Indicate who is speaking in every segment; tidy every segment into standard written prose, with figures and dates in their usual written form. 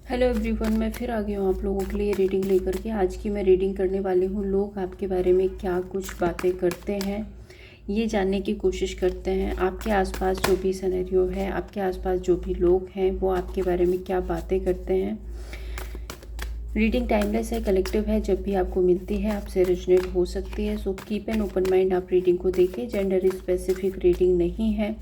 Speaker 1: Hello everyone, मैं फिर आ गई हूँ आप लोगों के लिए रीडिंग लेकर के। आज की मैं रीडिंग करने वाली हूँ लोग आपके बारे में क्या कुछ बातें करते हैं, ये जानने की कोशिश करते हैं। आपके आसपास जो भी सिनेरियो है, आपके आसपास जो भी लोग हैं, वो आपके बारे में क्या बातें करते हैं। रीडिंग टाइमलेस है, कलेक्टिव है, जब भी आपको मिलती है आपसे रेजोनेट हो सकती है। So keep an open mind, आप रीडिंग को देखें। जेंडर स्पेसिफिक रीडिंग नहीं है।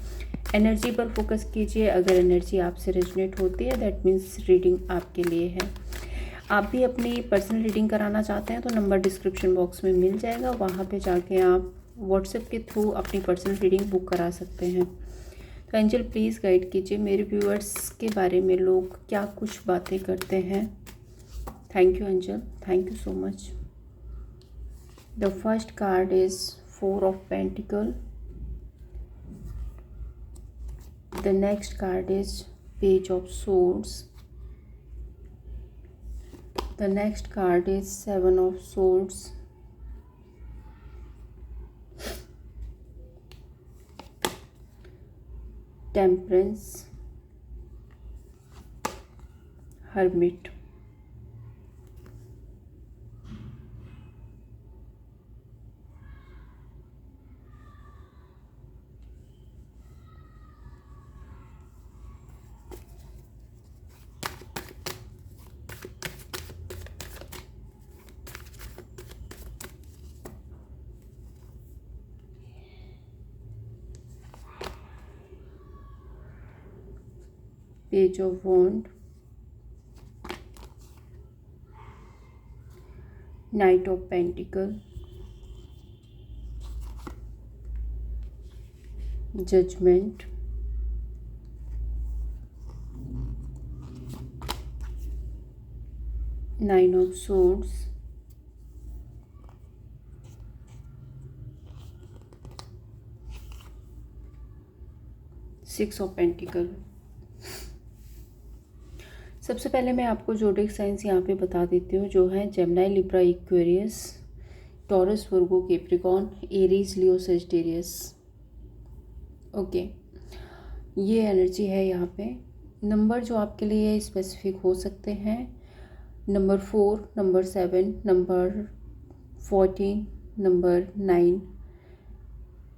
Speaker 1: एनर्जी पर फोकस कीजिए। अगर एनर्जी आपसे रेजोनेट होती है दैट मीन्स रीडिंग आपके लिए है। आप भी अपनी पर्सनल रीडिंग कराना चाहते हैं तो नंबर डिस्क्रिप्शन बॉक्स में मिल जाएगा, वहाँ पे जाके आप व्हाट्सएप के थ्रू अपनी पर्सनल रीडिंग बुक करा सकते हैं। तो एंजल प्लीज़ गाइड कीजिए मेरे व्यूअर्स के बारे में लोग क्या कुछ बातें करते हैं। Thank you angel, thank you so much. The first card is 4 of Pentacles. The next card is Page of Swords. The next card is 7 of Swords. Temperance. Hermit. Page of Wands. Knight of Pentacles. Judgment. Nine of Swords. Six of Pentacles. सबसे पहले मैं आपको zodiac science यहाँ पे बता देती हूँ, जो है जेमिनी, लिब्रा, एक्वेरियस, टॉरस, वर्गो, कैप्रिकॉर्न, एरीज, लियो, सजिटेरियस। ओके, ये एनर्जी है यहाँ पे। नंबर जो आपके लिए स्पेसिफिक हो सकते हैं, number 4, number 7, number 14, number 9,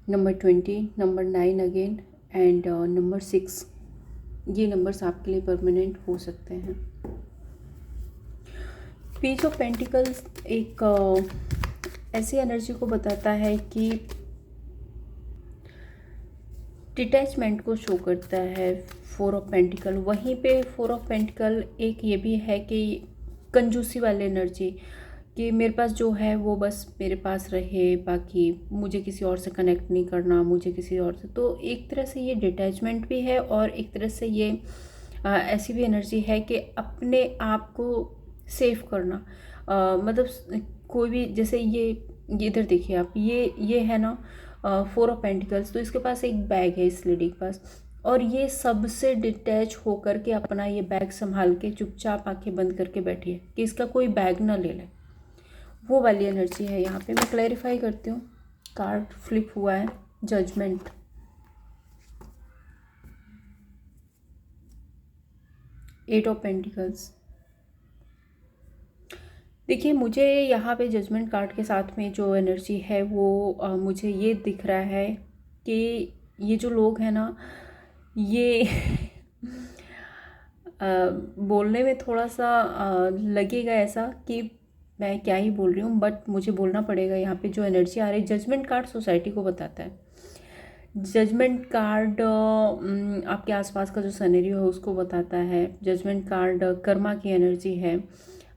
Speaker 1: number 20, number 9 again and number 6। ये नंबर्स आपके लिए परमानेंट हो सकते हैं। पेज ऑफ पेंटिकल्स एक ऐसी एनर्जी को बताता है कि डिटैचमेंट को शो करता है। 4 of Pentacles, वहीं पे 4 of Pentacles एक ये भी है कि कंजूसी वाली एनर्जी, कि मेरे पास जो है वो बस मेरे पास रहे, बाकी मुझे किसी और से कनेक्ट नहीं करना, मुझे किसी और से। तो एक तरह से ये डिटैचमेंट भी है और एक तरह से ये ऐसी भी एनर्जी है कि अपने आप को सेव करना। मतलब कोई भी, जैसे ये इधर देखिए आप, ये है ना 4 of Pentacles, तो इसके पास एक बैग है इस लेडी के पास, और ये सबसे डिटैच होकर के अपना ये बैग संभाल के चुपचाप आंखें बंद करके बैठी है कि इसका कोई बैग ना ले ले। वो वाली एनर्जी है यहाँ पे। मैं क्लैरिफाई करती हूँ। कार्ड फ्लिप हुआ है, जजमेंट। Eight of pentacles. देखिए, मुझे यहाँ पे जजमेंट कार्ड के साथ में जो एनर्जी है वो मुझे ये दिख रहा है कि ये जो लोग हैं ना, ये बोलने में थोड़ा सा लगेगा ऐसा कि मैं क्या ही बोल रही हूँ, बट मुझे बोलना पड़ेगा। यहाँ पे जो एनर्जी आ रही है, जजमेंट कार्ड सोसाइटी को बताता है। जजमेंट कार्ड आपके आसपास का जो सिनेरियो है उसको बताता है। जजमेंट कार्ड कर्मा की एनर्जी है,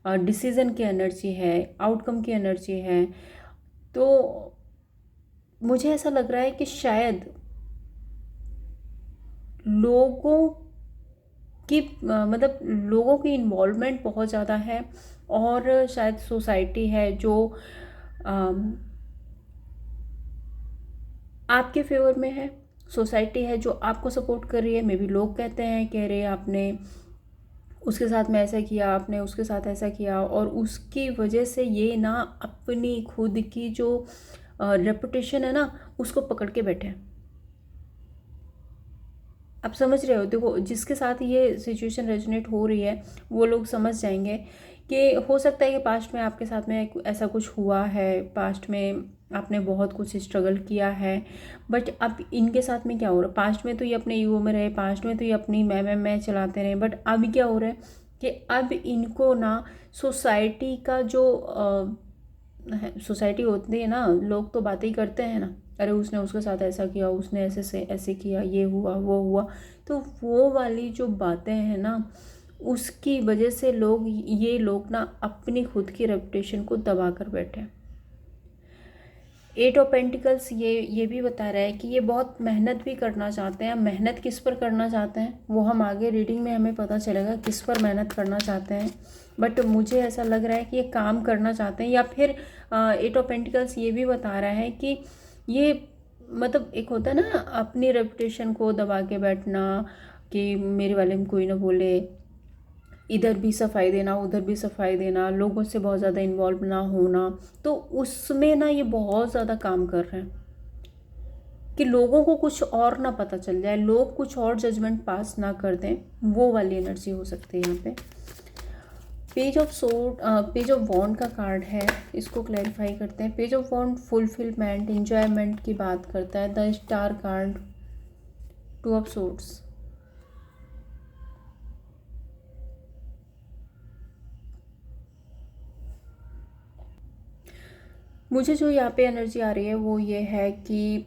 Speaker 1: डिसीज़न की एनर्जी है, आउटकम की एनर्जी है। तो मुझे ऐसा लग रहा है कि शायद लोगों की मतलब लोगों की इन्वॉल्वमेंट बहुत ज़्यादा है, और शायद सोसाइटी है जो आपके फेवर में है, सोसाइटी है जो आपको सपोर्ट कर रही है। मे बी लोग कहते हैं, कह रहे आपने उसके साथ में ऐसा किया, आपने उसके साथ ऐसा किया, और उसकी वजह से ये ना अपनी खुद की जो रेपुटेशन है ना, उसको पकड़ के बैठे हैं। आप समझ रहे हो? देखो, जिसके साथ ये सिचुएशन रेजोनेट हो रही है वो लोग समझ जाएंगे कि हो सकता है कि पास्ट में आपके साथ में ऐसा कुछ हुआ है, पास्ट में आपने बहुत कुछ स्ट्रगल किया है, बट अब इनके साथ में क्या हो रहा है? पास्ट में तो ये अपने ईगो में रहे, पास्ट में तो ये अपनी मैं चलाते रहे, बट अब क्या हो रहा है कि अब इनको ना सोसाइटी का जो सोसाइटी होती है ना, लोग तो बातें ही करते हैं ना, अरे उसने उसके साथ ऐसा किया, उसने ऐसे से ऐसे किया, ये हुआ वो हुआ, तो वो वाली जो बातें हैं ना, उसकी वजह से ये लोग ना अपनी खुद की रेपुटेशन को दबा कर बैठे हैं। 8 ऑफ पेंटिकल्स ये भी बता रहा है कि ये बहुत मेहनत भी करना चाहते हैं। मेहनत किस पर करना चाहते हैं वो हम आगे रीडिंग में हमें पता चलेगा किस पर मेहनत करना चाहते हैं, बट मुझे ऐसा लग रहा है कि ये काम करना चाहते हैं। या फिर 8 ऑफ पेंटिकल्स ये भी बता रहा है कि ये मतलब एक होता है ना अपनी रेपुटेशन को दबा के बैठना, कि मेरे वाले में कोई ना बोले, इधर भी सफाई देना उधर भी सफाई देना, लोगों से बहुत ज़्यादा इन्वॉल्व ना होना, तो उसमें ना ये बहुत ज़्यादा काम कर रहे हैं कि लोगों को कुछ और ना पता चल जाए, लोग कुछ और जजमेंट पास ना कर दें, वो वाली एनर्जी हो सकती है यहाँ पे। पेज ऑफ वॉन्ड का कार्ड है, इसको क्लैरिफाई करते हैं। Page of wand fulfilment, enjoyment की बात करता है। The star card, 2 of swords, मुझे जो यहाँ पे एनर्जी आ रही है वो ये है कि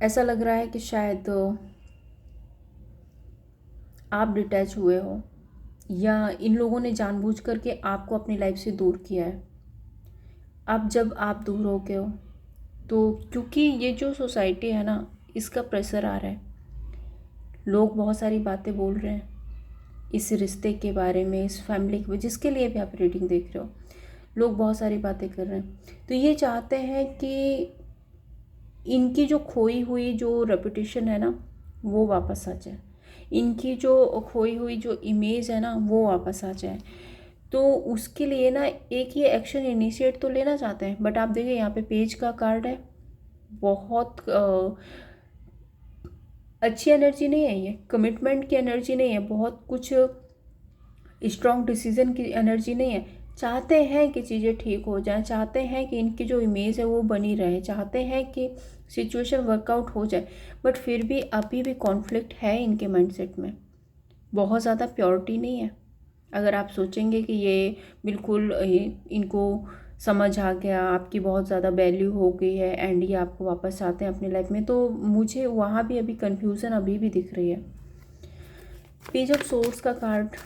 Speaker 1: ऐसा लग रहा है कि शायद आप डिटैच हुए हो, या इन लोगों ने जानबूझ करके आपको अपनी लाइफ से दूर किया है। अब जब आप दूर हो गए हो तो क्योंकि ये जो सोसाइटी है ना, इसका प्रेशर आ रहा है, लोग बहुत सारी बातें बोल रहे हैं इस रिश्ते के बारे में, इस फैमिली के, जिसके लिए भी आप रीडिंग देख रहे हो, लोग बहुत सारी बातें कर रहे हैं। तो ये चाहते हैं कि इनकी जो खोई हुई जो रेपुटेशन है ना वो वापस आ जाए, इनकी जो खोई हुई जो इमेज है ना वो वापस आ जाए। तो उसके लिए ना एक ये एक्शन इनिशिएट तो लेना चाहते हैं, बट आप देखिए यहाँ पे पेज का कार्ड है, बहुत अच्छी एनर्जी नहीं है, ये कमिटमेंट की एनर्जी नहीं है, बहुत कुछ स्ट्रॉन्ग डिसीजन की एनर्जी नहीं है। चाहते हैं कि चीज़ें ठीक हो जाएं, चाहते हैं कि इनकी जो इमेज है वो बनी रहे, चाहते हैं कि सिचुएशन वर्कआउट हो जाए, बट फिर भी अभी भी कॉन्फ्लिक्ट है इनके माइंडसेट में, बहुत ज़्यादा प्योरिटी नहीं है। अगर आप सोचेंगे कि ये बिल्कुल इनको समझ आ गया, आपकी बहुत ज़्यादा वैल्यू हो गई है एंड ये आपको वापस चाहते हैं अपनी लाइफ में, तो मुझे वहाँ भी अभी कन्फ्यूज़न अभी भी दिख रही है। पेज ऑफ सोर्ड्स का card,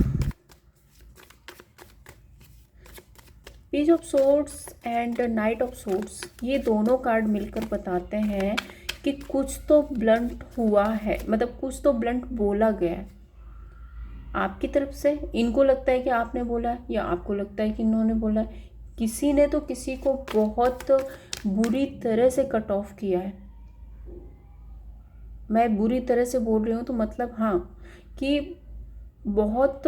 Speaker 1: page of swords and night of swords, ये दोनों कार्ड मिलकर बताते हैं कि कुछ तो ब्लंट हुआ है, मतलब कुछ तो ब्लंट बोला गया है आपकी तरफ से। इनको लगता है कि आपने बोला है, या आपको लगता है कि इन्होंने बोला है। किसी ने तो किसी को बहुत बुरी तरह से कट ऑफ किया है। मैं बुरी तरह से बोल रही हूँ तो मतलब हाँ कि बहुत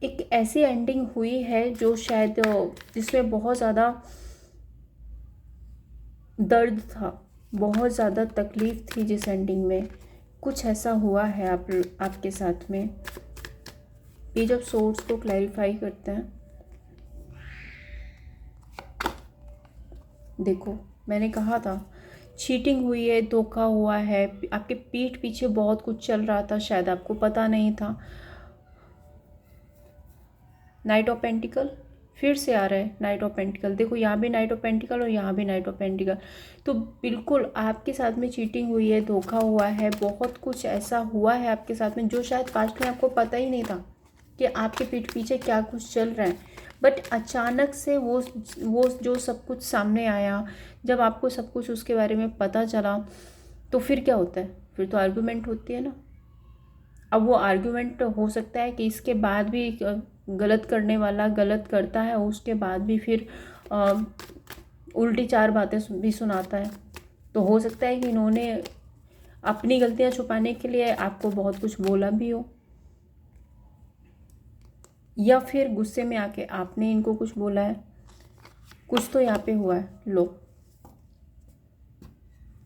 Speaker 1: एक ऐसी एंडिंग हुई है जो शायद जिसमें बहुत ज़्यादा दर्द था, बहुत ज़्यादा तकलीफ़ थी जिस एंडिंग में, कुछ ऐसा हुआ है आपके साथ में। पेज ऑफ सोर्ड्स को क्लैरिफाई करते हैं। देखो, मैंने कहा था चीटिंग हुई है, धोखा हुआ है, आपके पीठ पीछे बहुत कुछ चल रहा था, शायद आपको पता नहीं था। नाइट ऑफ पेंटिकल फिर से आ रहा है, नाइट ऑफ पेंटिकल। देखो यहाँ भी नाइट ऑफ पेंटिकल और यहाँ भी नाइट ऑफ पेंटिकल। तो बिल्कुल आपके साथ में चीटिंग हुई है, धोखा हुआ है, बहुत कुछ ऐसा हुआ है आपके साथ में जो शायद पास्ट में आपको पता ही नहीं था कि आपके पीठ पीछे क्या कुछ चल रहा है, बट अचानक से वो जो सब कुछ सामने आया, जब आपको सब कुछ उसके बारे में पता चला, तो फिर क्या होता है? फिर तो आर्गूमेंट होती है ना। अब वो आर्गूमेंट हो सकता है कि इसके बाद भी गलत करने वाला गलत करता है, उसके बाद भी फिर उल्टी 4 बातें भी सुनाता है। तो हो सकता है कि इन्होंने अपनी गलतियां छुपाने के लिए आपको बहुत कुछ बोला भी हो, या फिर गुस्से में आके आपने इनको कुछ बोला है। कुछ तो यहाँ पे हुआ है। लो,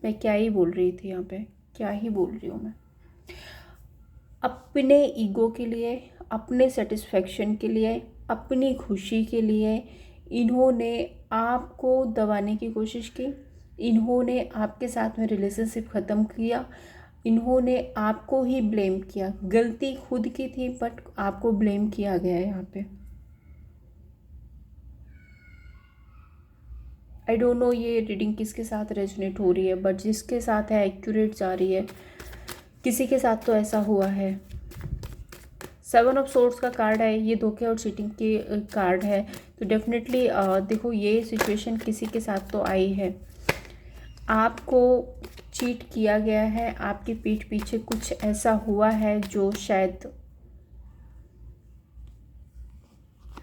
Speaker 1: मैं क्या ही बोल रही थी यहाँ पे। क्या ही बोल रही हूँ मैं। अपने ईगो के लिए, अपने सेटिस्फेक्शन के लिए, अपनी खुशी के लिए इन्होंने आपको दबाने की कोशिश की। इन्होंने आपके साथ में रिलेशनशिप ख़त्म किया। इन्होंने आपको ही ब्लेम किया। गलती खुद की थी बट आपको ब्लेम किया गया है यहाँ पे। आई डोंट नो ये रीडिंग किसके साथ रेजोनेट हो रही है, बट जिसके साथ है एक्यूरेट जा रही है। किसी के साथ तो ऐसा हुआ है। 7 ऑफ सोर्ड्स का कार्ड है, ये धोखे और चीटिंग के कार्ड है। तो डेफिनेटली देखो ये सिचुएशन किसी के साथ तो आई है। आपको चीट किया गया है, आपकी पीठ पीछे कुछ ऐसा हुआ है जो शायद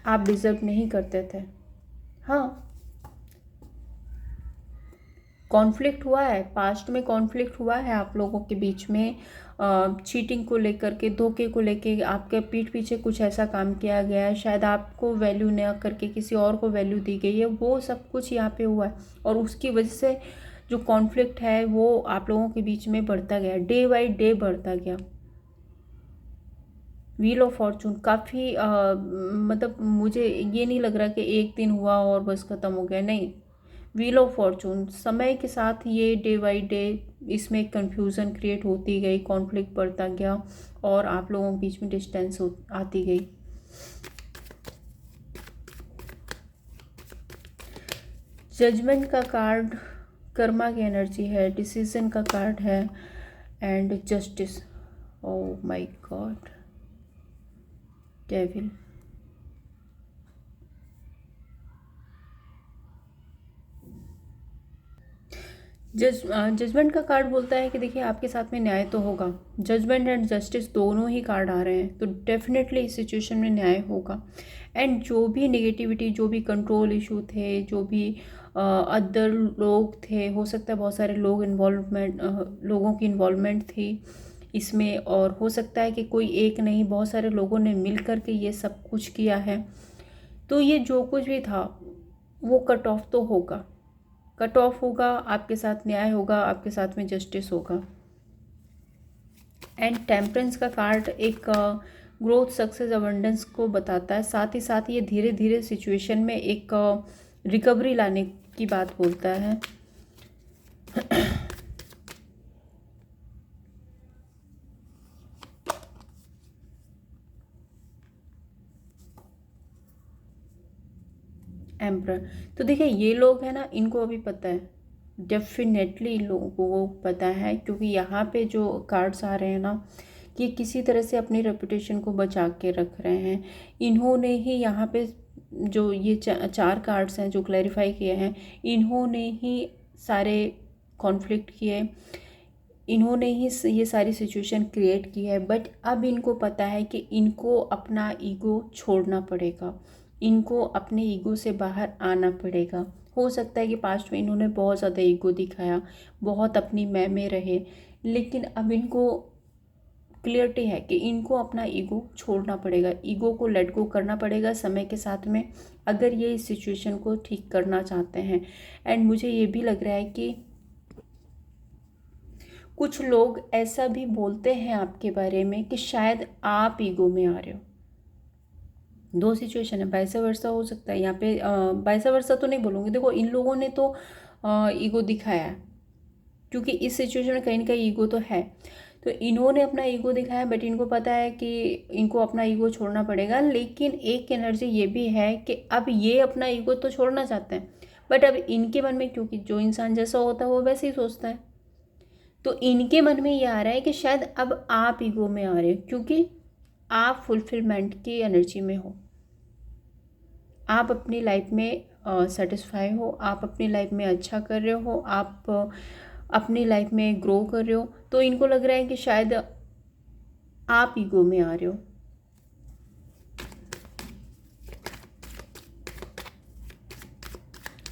Speaker 1: आप डिजर्व नहीं करते थे। हाँ, कॉन्फ्लिक्ट हुआ है, पास्ट में कॉन्फ्लिक्ट हुआ है आप लोगों के बीच में। चीटिंग को लेकर के, धोखे को लेके आपके पीठ पीछे कुछ ऐसा काम किया गया है, शायद आपको वैल्यू न करके किसी और को वैल्यू दी गई है। वो सब कुछ यहाँ पे हुआ है और उसकी वजह से जो कॉन्फ्लिक्ट है वो आप लोगों के बीच में बढ़ता गया, डे बाई डे बढ़ता गया। व्हील ऑफ फॉर्चून काफ़ी मतलब मुझे ये नहीं लग रहा कि एक दिन हुआ और बस ख़त्म हो गया, नहीं। व्हील ऑफ फॉर्चून समय के साथ ये डे बाई डे इसमें कंफ्यूजन क्रिएट होती गई, कॉन्फ्लिक्ट बढ़ता गया और आप लोगों के बीच में डिस्टेंस आती गई। जजमेंट का कार्ड कर्मा की एनर्जी है, डिसीजन का कार्ड है and justice. Oh my God, devil. Judgement का कार्ड बोलता है कि देखिए आपके साथ में न्याय तो होगा। जजमेंट एंड जस्टिस दोनों ही कार्ड आ रहे हैं, तो डेफिनेटली इस सिचुएशन में न्याय होगा। एंड जो भी नेगेटिविटी, जो भी कंट्रोल इशू थे, जो भी अदर लोग थे, हो सकता है बहुत सारे लोगों की इन्वॉल्वमेंट थी इसमें, और हो सकता है कि कोई एक नहीं, बहुत सारे लोगों ने मिल कर के ये सब कुछ किया है। तो ये जो कुछ भी था वो कट ऑफ तो होगा, कट ऑफ होगा, आपके साथ न्याय होगा, आपके साथ में जस्टिस होगा। एंड टेम्परेंस का कार्ड एक ग्रोथ, सक्सेस, अबंडेंस को बताता है। साथ ही साथ ये धीरे धीरे सिचुएशन में एक रिकवरी लाने की बात बोलता है। एम्परर। तो देखिए ये लोग हैं ना, इनको अभी पता है, डेफिनेटली इन लोगों को पता है, क्योंकि यहाँ पे जो कार्ड्स आ रहे हैं ना, ये किसी तरह से अपनी रेपुटेशन को बचा के रख रहे हैं। इन्होंने ही यहाँ पे जो ये चार कार्ड्स हैं जो क्लैरिफाई किए हैं, इन्होंने ही सारे कॉन्फ्लिक्ट किए, इन्होंने ही ये सारी सिचुएशन क्रिएट की है। बट अब इनको पता है कि इनको अपना ईगो छोड़ना पड़ेगा, इनको अपने ईगो से बाहर आना पड़ेगा। हो सकता है कि पास्ट में इन्होंने बहुत ज़्यादा ईगो दिखाया, बहुत अपनी मैं में रहे, लेकिन अब इनको क्लियरिटी है कि इनको अपना ईगो छोड़ना पड़ेगा, ईगो को लेट गो करना पड़ेगा समय के साथ में, अगर ये इस सिचुएशन को ठीक करना चाहते हैं। एंड मुझे ये भी लग रहा है कि कुछ लोग ऐसा भी बोलते हैं आपके बारे में कि शायद आप ईगो में आ रहे हो। दो सिचुएशन है, वाइस वर्सा हो सकता है यहाँ पे। वाइस वर्सा तो नहीं बोलूँगी, देखो इन लोगों ने तो ईगो दिखाया है, क्योंकि इस सिचुएशन में कहीं ना कहीं ईगो तो है। तो इन्होंने अपना ईगो दिखाया, बट इनको पता है कि इनको अपना ईगो छोड़ना पड़ेगा। लेकिन एक एनर्जी ये भी है कि अब ये अपना ईगो तो छोड़ना चाहते हैं, बट अब इनके मन में, क्योंकि जो इंसान जैसा होता है वो वैसे ही सोचता है, तो इनके मन में ये आ रहा है कि शायद अब आप ईगो में आ रहे हो, क्योंकि आप फुलफिलमेंट की एनर्जी में हो, आप अपनी लाइफ में सेटिस्फाई हो, आप अपनी लाइफ में अच्छा कर रहे हो, आप अपनी लाइफ में ग्रो कर रहे हो। तो इनको लग रहा है कि शायद आप ईगो में आ रहे हो।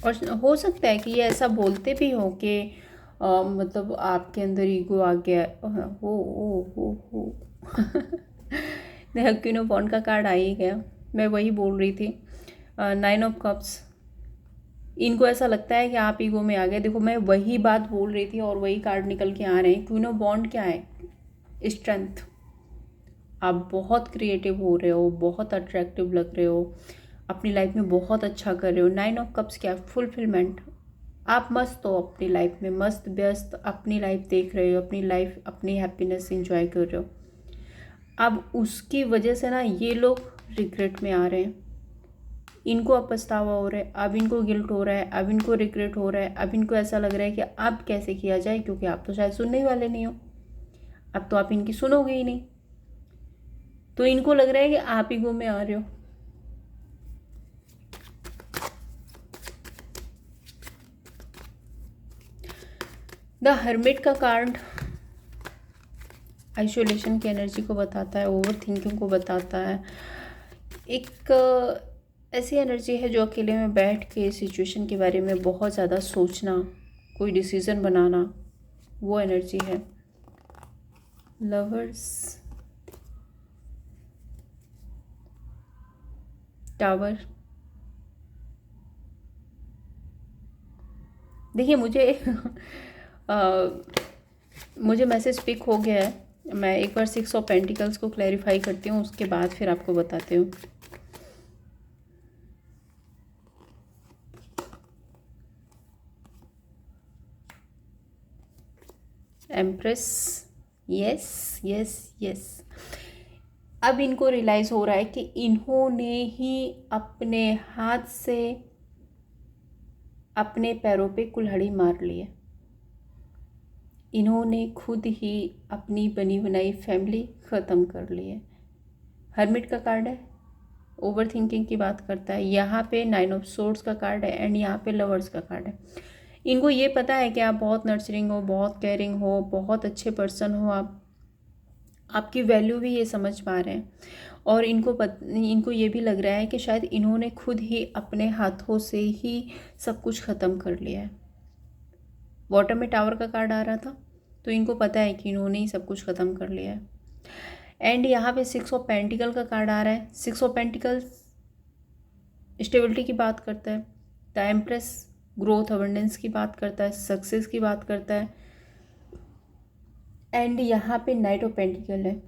Speaker 1: और हो सकता है कि ये ऐसा बोलते भी हो कि मतलब आपके अंदर ईगो आ गया हो। देखो क्वीन ऑफ वॉन्ड का कार्ड आ ही गया, मैं वही बोल रही थी। 9 ऑफ कप्स, इनको ऐसा लगता है कि आप ईगो में आ गए। देखो मैं वही बात बोल रही थी और वही कार्ड निकल के आ रहे हैं। क्वीन ऑफ वॉन्ड क्या है? स्ट्रेंथ। आप बहुत क्रिएटिव हो रहे हो, बहुत अट्रैक्टिव लग रहे हो, अपनी लाइफ में बहुत अच्छा कर रहे हो। 9 ऑफ कप्स क्या है? फुलफिलमेंट। आप मस्त हो अपनी लाइफ में, मस्त व्यस्त अपनी लाइफ देख रहे हो, अपनी लाइफ अपनी हैप्पीनेस एंजॉय कर रहे हो। अब उसकी वजह से ना ये लोग रिग्रेट में आ रहे हैं। इनको अब पछतावा हो रहा है, अब इनको गिल्ट हो रहा है, अब इनको रिग्रेट हो रहा है, अब इनको ऐसा लग रहा है कि अब कैसे किया जाए, क्योंकि आप तो शायद सुनने ही वाले नहीं हो। अब तो आप इनकी सुनोगे ही नहीं। तो इनको लग रहा है कि आप ही गुम में आ रहे हो। द हर्मिट का कार्ड आइसोलेशन की एनर्जी को बताता है, ओवर थिंकिंग को बताता है। एक ऐसी एनर्जी है जो अकेले में बैठ के सिचुएशन के बारे में बहुत ज़्यादा सोचना, कोई डिसीज़न बनाना, वो एनर्जी है। Lovers, tower. देखिए मुझे मैसेज पिक हो गया है। मैं एक बार 6 ऑफ पेंटिकल्स को क्लैरिफाई करती हूँ, उसके बाद फिर आपको बताती हूँ। एम्प्रेस। Yes yes yes. अब इनको रियलाइज़ हो रहा है कि इन्होंने ही अपने हाथ से अपने पैरों पे कुल्हाड़ी मार ली है। इन्होंने खुद ही अपनी बनी बनाई फैमिली ख़त्म कर ली है। हर्मिट का कार्ड है, ओवर थिंकिंग की बात करता है। यहाँ पे 9 ऑफ सोर्ड्स का कार्ड है एंड यहाँ पे लवर्स का कार्ड है। इनको ये पता है कि आप बहुत नर्चरिंग हो, बहुत केयरिंग हो, बहुत अच्छे पर्सन हो, आपकी वैल्यू भी ये समझ पा रहे हैं। और इनको ये भी लग रहा है कि शायद इन्होंने खुद ही अपने हाथों से ही सब कुछ ख़त्म कर लिया है। वाटर में टावर का कार्ड आ रहा था, तो इनको पता है कि इन्होंने ही सब कुछ ख़त्म कर लिया है। एंड यहाँ पे 6 ऑफ पेंटिकल का कार्ड आ रहा है। 6 ऑफ पेंटिकल्स स्टेबिलिटी की बात करता है। द एम्प्रेस ग्रोथ अबंडेंस की बात करता है, सक्सेस की बात करता है। एंड यहाँ पे नाइट ऑफ पेंटिकल है,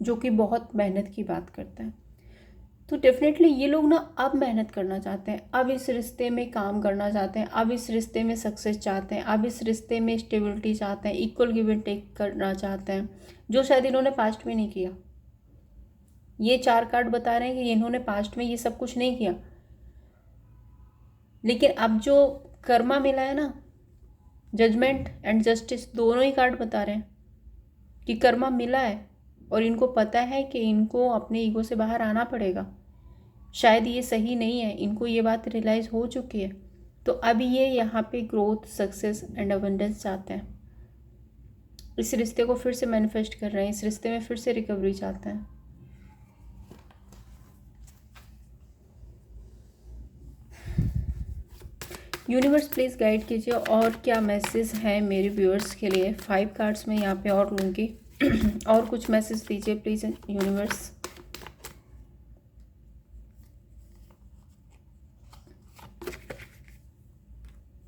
Speaker 1: जो कि बहुत मेहनत की बात करता है। तो डेफिनेटली ये लोग ना अब मेहनत करना चाहते हैं, अब इस रिश्ते में काम करना चाहते हैं, अब इस रिश्ते में सक्सेस चाहते हैं, अब इस रिश्ते में स्टेबिलिटी चाहते हैं, इक्वल गिव एंड टेक करना चाहते हैं, जो शायद इन्होंने पास्ट में नहीं किया। ये 4 कार्ड बता रहे हैं कि इन्होंने पास्ट में ये सब कुछ नहीं किया, लेकिन अब जो कर्मा मिला है ना, जजमेंट एंड जस्टिस, दोनों ही कार्ड बता रहे हैं कि कर्मा मिला है और इनको पता है कि इनको अपने ईगो से बाहर आना पड़ेगा। शायद ये सही नहीं है, इनको ये बात रियलाइज़ हो चुकी है। तो अब ये यहाँ पे ग्रोथ, सक्सेस एंड अबंडेंस चाहते हैं। इस रिश्ते को फिर से मैनिफेस्ट कर रहे हैं, इस रिश्ते में फिर से रिकवरी चाहते हैं। यूनिवर्स प्लीज़ गाइड कीजिए और क्या मैसेज है मेरे व्यूअर्स के लिए। 5 कार्ड्स में यहाँ पे और लूँगी और कुछ मैसेज दीजिए please universe.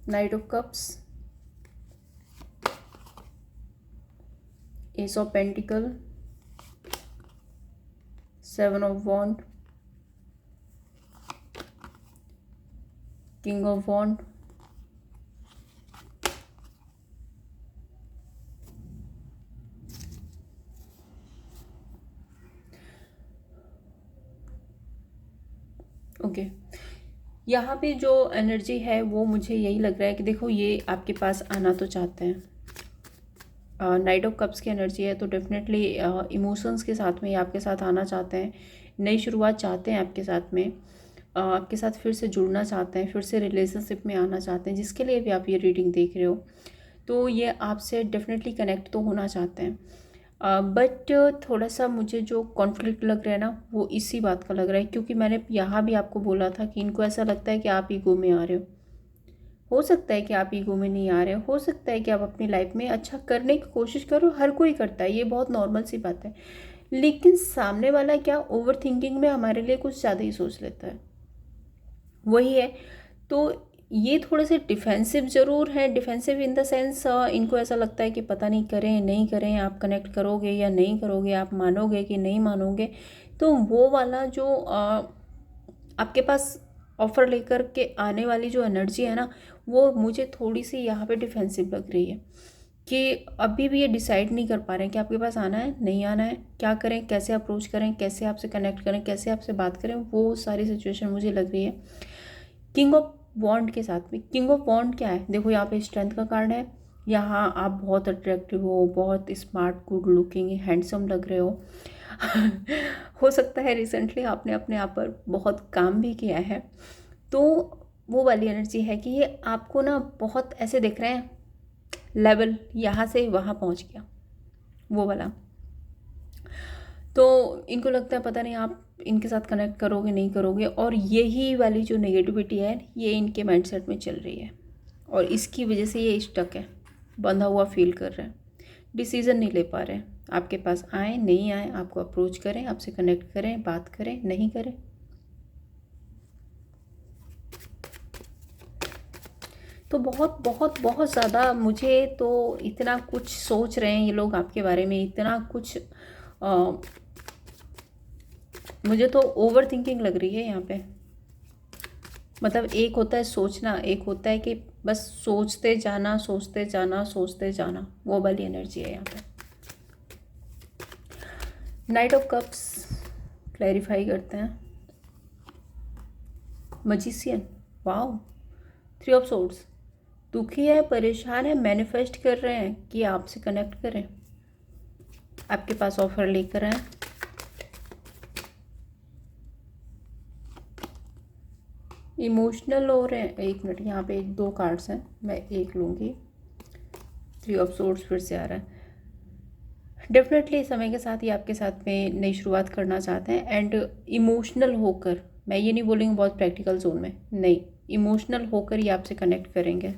Speaker 1: Knight of cups, ace of pentacle, 7 of wand, king of wand, okay. यहाँ पे जो एनर्जी है वो मुझे यही लग रहा है कि देखो ये आपके पास आना तो चाहते हैं। नाइट ऑफ कप्स की एनर्जी है, तो डेफिनेटली इमोशंस के साथ में ये आपके साथ आना चाहते हैं, नई शुरुआत चाहते हैं आपके साथ में, आपके साथ फिर से जुड़ना चाहते हैं, फिर से रिलेशनशिप में आना चाहते हैं, जिसके लिए भी आप ये रीडिंग देख रहे हो। तो ये आपसे डेफिनेटली कनेक्ट तो होना चाहते हैं, बट थोड़ा सा मुझे जो कॉन्फ्लिक्ट लग रहा है ना, वो इसी बात का लग रहा है, क्योंकि मैंने यहाँ भी आपको बोला था कि इनको ऐसा लगता है कि आप ईगो में आ रहे हो सकता है कि आप ईगो में नहीं आ रहे हो सकता है कि आप अपनी लाइफ में अच्छा करने की कोशिश करो, हर कोई करता है, ये बहुत नॉर्मल सी बात है। लेकिन सामने वाला क्या ओवर थिंकिंग में हमारे लिए कुछ ज़्यादा ही सोच लेता है, वही है। तो ये थोड़े से डिफेंसिव ज़रूर है, डिफेंसिव इन द सेंस इनको ऐसा लगता है कि पता नहीं करें नहीं करें, आप कनेक्ट करोगे या नहीं करोगे, आप मानोगे कि नहीं मानोगे। तो वो वाला जो आपके पास ऑफ़र लेकर के आने वाली जो एनर्जी है ना, वो मुझे थोड़ी सी यहाँ पे डिफेंसिव लग रही है कि अभी भी ये डिसाइड नहीं कर पा रहे हैं कि आपके पास आना है नहीं आना है, क्या करें, कैसे अप्रोच करें, कैसे आपसे कनेक्ट करें, कैसे आपसे बात करें, वो सारी सिचुएशन मुझे लग रही है। किंग ऑफ वॉन्ड के साथ में, किंग ऑफ वॉन्ड क्या है, देखो यहाँ पे स्ट्रेंथ का कार्ड है। यहाँ आप बहुत अट्रैक्टिव हो, बहुत स्मार्ट, गुड लुकिंग, हैंडसम लग रहे हो। हो सकता है रिसेंटली आपने अपने आप पर बहुत काम भी किया है। तो वो वाली एनर्जी है कि ये आपको ना बहुत ऐसे दिख रहे हैं, लेवल यहाँ से वहाँ पहुँच गया, वो वाला। तो इनको लगता है पता नहीं आप इनके साथ कनेक्ट करोगे नहीं करोगे, और यही वाली जो नेगेटिविटी है ये इनके माइंडसेट में चल रही है, और इसकी वजह से ये स्टक है, बंधा हुआ फील कर रहे हैं, डिसीज़न नहीं ले पा रहे हैं। आपके पास आए नहीं आए, आपको अप्रोच करें, आपसे कनेक्ट करें, बात करें नहीं करें। तो बहुत बहुत बहुत ज़्यादा मुझे तो इतना कुछ सोच रहे हैं ये लोग आपके बारे में, इतना कुछ मुझे तो ओवर थिंकिंग लग रही है यहाँ पे। मतलब एक होता है सोचना, एक होता है कि बस सोचते जाना सोचते जाना सोचते जाना, वो वाली एनर्जी है यहाँ पे। नाइट ऑफ कप्स क्लैरिफाई करते हैं। मजिशियन, वाओ, 3 ऑफ सोर्ड्स, दुखी है, परेशान है, मैनिफेस्ट कर रहे हैं कि आपसे कनेक्ट करें, आपके पास ऑफर लेकर आए। इमोशनल हो रहे हैं। एक मिनट, यहाँ पे 2 कार्ड्स हैं, मैं एक लूँगी। 3 ऑफ सोर्ड्स फिर से आ रहा है। डेफिनेटली समय के साथ ही आपके साथ में नई शुरुआत करना चाहते हैं, एंड इमोशनल होकर, मैं ये नहीं बोलूँगी बहुत प्रैक्टिकल जोन में, नहीं, इमोशनल होकर ही आपसे कनेक्ट करेंगे,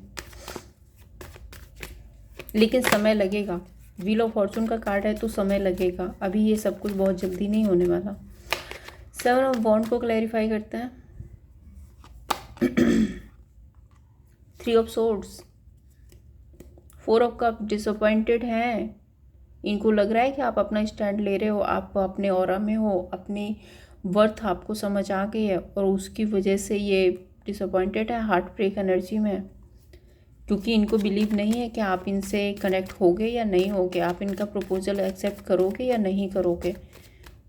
Speaker 1: लेकिन समय लगेगा। व्हील ऑफ फॉर्चून का कार्ड है तो समय लगेगा, अभी ये सब कुछ बहुत जल्दी नहीं होने वाला। 7 ऑफ वॉन्ड को क्लैरिफाई करते हैं। 3 of swords, 4 of cup, disappointed हैं, इनको लग रहा है कि आप अपना स्टैंड ले रहे हो, आप अपने ऑरा में हो, अपनी वर्थ आपको समझ आ गई है, और उसकी वजह से ये डिसअपॉइंटेड है, हार्ट ब्रेक एनर्जी में, क्योंकि इनको बिलीव नहीं है कि आप इनसे कनेक्ट होगे या नहीं होगे, आप इनका प्रपोजल एक्सेप्ट करोगे या नहीं करोगे,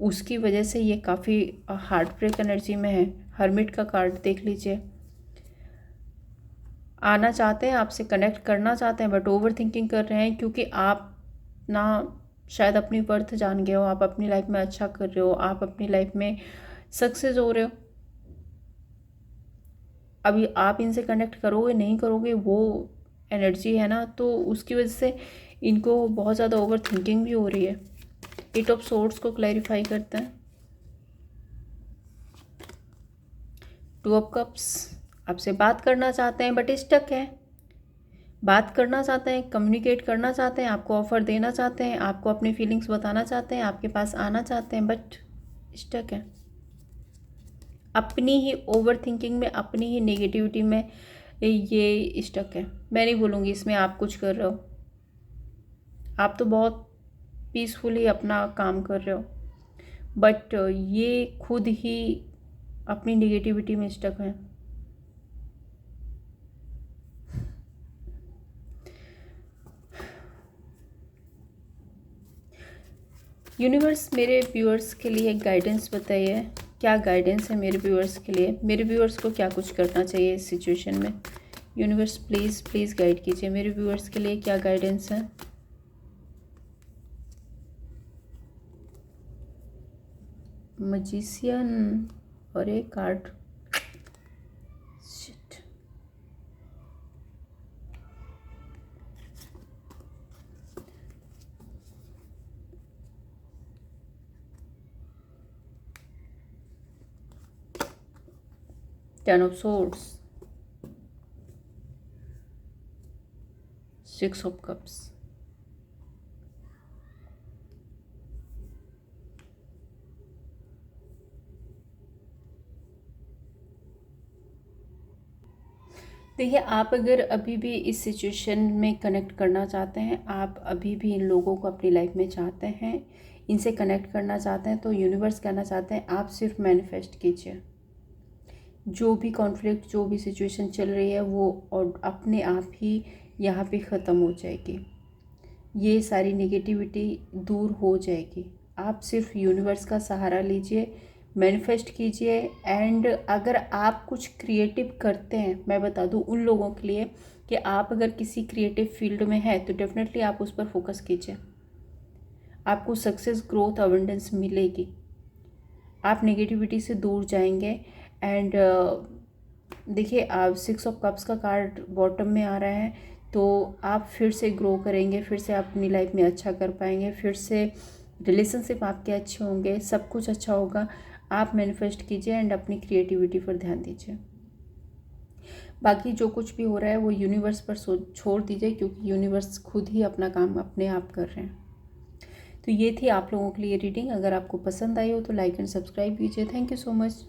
Speaker 1: उसकी वजह से ये काफ़ी हार्ट ब्रेक एनर्जी में है। हर्मिट का कार्ड देख लीजिए, आना चाहते हैं, आपसे कनेक्ट करना चाहते हैं, बट ओवर थिंकिंग कर रहे हैं, क्योंकि आप ना शायद अपनी वर्थ जान गए हो, आप अपनी लाइफ में अच्छा कर रहे हो, आप अपनी लाइफ में सक्सेस हो रहे हो। अभी आप इनसे कनेक्ट करोगे नहीं करोगे, वो एनर्जी है ना, तो उसकी वजह से इनको बहुत ज़्यादा ओवर थिंकिंग भी हो रही है। 8 ऑफ सोर्ड्स को क्लैरिफाई करते हैं। 2 ऑफ कप्स, आपसे बात करना चाहते हैं बट स्टक है, बात करना चाहते हैं, कम्युनिकेट करना चाहते हैं, आपको ऑफ़र देना चाहते हैं, आपको अपनी फीलिंग्स बताना चाहते हैं, आपके पास आना चाहते हैं, बट स्टक है अपनी ही ओवर थिंकिंग में, अपनी ही नेगेटिविटी में ये स्टक है। मैं नहीं बोलूँगी इसमें आप कुछ कर रहे हो, आप तो बहुत पीसफुली अपना काम कर रहे हो, बट ये खुद ही अपनी नेगेटिविटी में स्टक है। यूनिवर्स मेरे व्यूअर्स के लिए गाइडेंस बताइए, क्या गाइडेंस है मेरे व्यूअर्स के लिए, मेरे व्यूअर्स को क्या कुछ करना चाहिए इस सिचुएशन में। यूनिवर्स प्लीज़ प्लीज़ गाइड कीजिए, मेरे व्यूअर्स के लिए क्या गाइडेंस है। मजिशियन और एक card, shit, ten of swords, 6 of cups, देखिए, आप अगर अभी भी इस सिचुएशन में कनेक्ट करना चाहते हैं, आप अभी भी इन लोगों को अपनी लाइफ में चाहते हैं, इनसे कनेक्ट करना चाहते हैं, तो यूनिवर्स कहना चाहते हैं आप सिर्फ मैनिफेस्ट कीजिए। जो भी कॉन्फ्लिक्ट, जो भी सिचुएशन चल रही है वो और अपने आप ही यहाँ पे ख़त्म हो जाएगी। ये सारी नेगेटिविटी दूर हो जाएगी। आप सिर्फ यूनिवर्स का सहारा लीजिए, मैनिफेस्ट कीजिए। एंड अगर आप कुछ क्रिएटिव करते हैं, मैं बता दूं उन लोगों के लिए कि आप अगर किसी क्रिएटिव फील्ड में हैं तो डेफिनेटली आप उस पर फोकस कीजिए। आपको सक्सेस, ग्रोथ, अबंडेंस मिलेगी। आप नेगेटिविटी से दूर जाएंगे। एंड देखिए, आप 6 ऑफ कप्स का कार्ड बॉटम में आ रहा है, तो आप फिर से ग्रो करेंगे, फिर से अपनी लाइफ में अच्छा कर पाएंगे, फिर से रिलेशनशिप आपके अच्छे होंगे, सब कुछ अच्छा होगा। आप मैनिफेस्ट कीजिए एंड अपनी क्रिएटिविटी पर ध्यान दीजिए। बाकी जो कुछ भी हो रहा है वो यूनिवर्स पर छोड़ दीजिए, क्योंकि यूनिवर्स खुद ही अपना काम अपने आप कर रहे हैं। तो ये थी आप लोगों के लिए रीडिंग। अगर आपको पसंद आई हो तो लाइक एंड सब्सक्राइब कीजिए। Thank you so much.